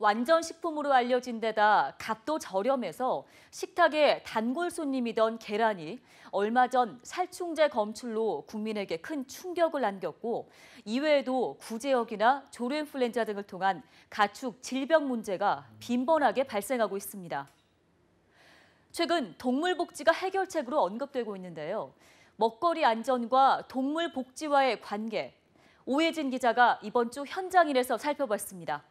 완전 식품으로 알려진 데다 값도 저렴해서 식탁에 단골 손님이던 계란이 얼마 전 살충제 검출로 국민에게 큰 충격을 안겼고 이외에도 구제역이나 조류인플루엔자 등을 통한 가축 질병 문제가 빈번하게 발생하고 있습니다. 최근 동물 복지가 해결책으로 언급되고 있는데요. 먹거리 안전과 동물 복지와의 관계, 오혜진 기자가 이번 주 현장 일에서 살펴봤습니다.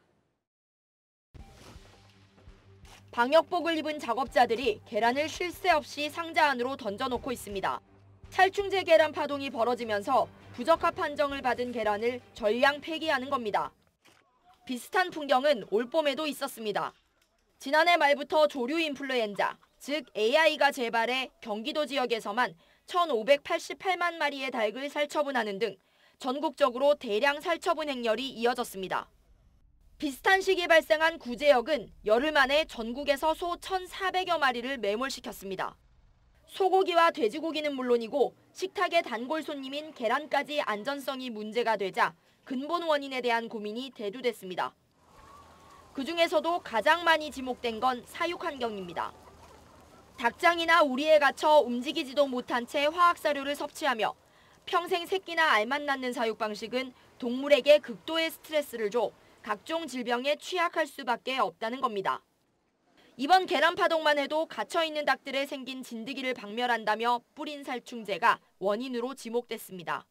방역복을 입은 작업자들이 계란을 쉴 새 없이 상자 안으로 던져놓고 있습니다. 살충제 계란 파동이 벌어지면서 부적합 판정을 받은 계란을 전량 폐기하는 겁니다. 비슷한 풍경은 올봄에도 있었습니다. 지난해 말부터 조류 인플루엔자, 즉 AI가 재발해 경기도 지역에서만 1,588만 마리의 닭을 살처분하는 등 전국적으로 대량 살처분 행렬이 이어졌습니다. 비슷한 시기에 발생한 구제역은 열흘 만에 전국에서 소 1,400여 마리를 매몰시켰습니다. 소고기와 돼지고기는 물론이고 식탁의 단골 손님인 계란까지 안전성이 문제가 되자 근본 원인에 대한 고민이 대두됐습니다. 그중에서도 가장 많이 지목된 건 사육 환경입니다. 닭장이나 우리에 갇혀 움직이지도 못한 채 화학사료를 섭취하며 평생 새끼나 알만 낳는 사육 방식은 동물에게 극도의 스트레스를 줘 각종 질병에 취약할 수밖에 없다는 겁니다. 이번 계란 파동만 해도 갇혀있는 닭들에 생긴 진드기를 박멸한다며 뿌린 살충제가 원인으로 지목됐습니다.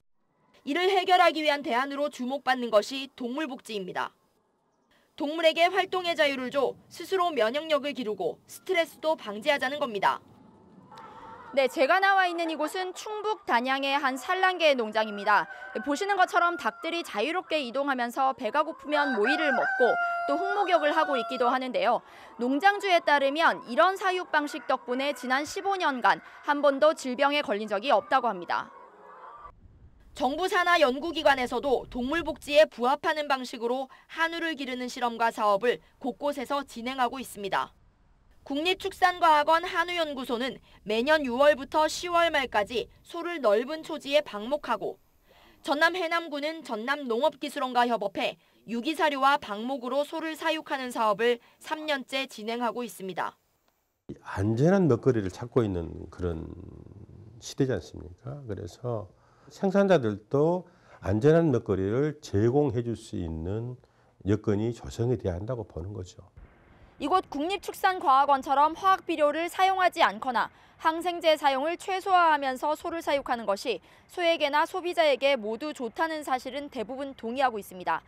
이를 해결하기 위한 대안으로 주목받는 것이 동물복지입니다. 동물에게 활동의 자유를 줘 스스로 면역력을 기르고 스트레스도 방지하자는 겁니다. 네, 제가 나와 있는 이곳은 충북 단양의 한 산란개 농장입니다. 보시는 것처럼 닭들이 자유롭게 이동하면서 배가 고프면 모이를 먹고 또 흙목욕을 하고 있기도 하는데요. 농장주에 따르면 이런 사육 방식 덕분에 지난 15년간 한 번도 질병에 걸린 적이 없다고 합니다. 정부 산하 연구기관에서도 동물 복지에 부합하는 방식으로 한우를 기르는 실험과 사업을 곳곳에서 진행하고 있습니다. 국립축산과학원 한우연구소는 매년 6월부터 10월 말까지 소를 넓은 초지에 방목하고 전남 해남군은 전남농업기술원과 협업해 유기사료와 방목으로 소를 사육하는 사업을 3년째 진행하고 있습니다. 안전한 먹거리를 찾고 있는 그런 시대지 않습니까? 그래서 생산자들도 안전한 먹거리를 제공해 줄 수 있는 여건이 조성이 돼야 한다고 보는 거죠. 이곳 국립축산과학원처럼 화학비료를 사용하지 않거나 항생제 사용을 최소화하면서 소를 사육하는 것이 소에게나 소비자에게 모두 좋다는 사실은 대부분 동의하고 있습니다.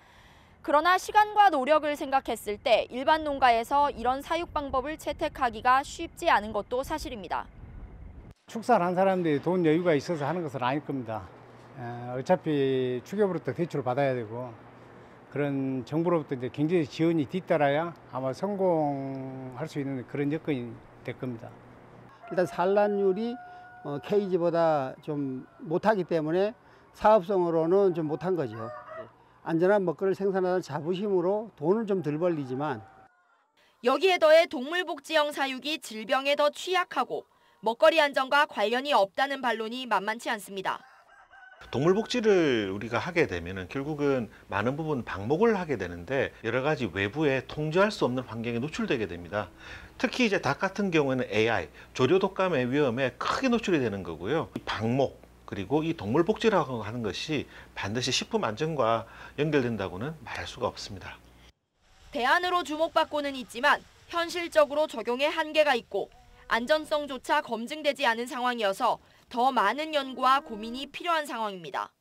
그러나 시간과 노력을 생각했을 때 일반 농가에서 이런 사육 방법을 채택하기가 쉽지 않은 것도 사실입니다. 축산한 사람들이 돈 여유가 있어서 하는 것은 아닐 겁니다. 어차피 축협으로부터 대출을 받아야 되고 그런 정부로부터 이제 경제 지원이 뒤따라야 아마 성공할 수 있는 그런 여건이 될 겁니다. 일단 산란율이 케이지보다 좀 못하기 때문에 사업성으로는 좀 못한 거죠. 안전한 먹거리를 생산하는 자부심으로 돈을 좀 덜 벌리지만 여기에 더해 동물복지형 사육이 질병에 더 취약하고 먹거리 안전과 관련이 없다는 반론이 만만치 않습니다. 동물복지를 우리가 하게 되면 결국은 많은 부분 방목을 하게 되는데 여러 가지 외부에 통제할 수 없는 환경에 노출되게 됩니다. 특히 이제 닭 같은 경우에는 AI, 조류 독감의 위험에 크게 노출이 되는 거고요. 이 방목 그리고 이 동물복지라고 하는 것이 반드시 식품 안전과 연결된다고는 말할 수가 없습니다. 대안으로 주목받고는 있지만 현실적으로 적용에 한계가 있고 안전성조차 검증되지 않은 상황이어서 더 많은 연구와 고민이 필요한 상황입니다.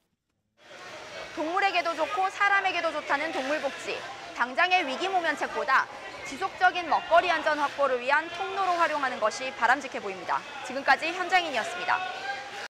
동물에게도 좋고 사람에게도 좋다는 동물복지. 당장의 위기 모면책보다 지속적인 먹거리 안전 확보를 위한 통로로 활용하는 것이 바람직해 보입니다. 지금까지 현장인이었습니다.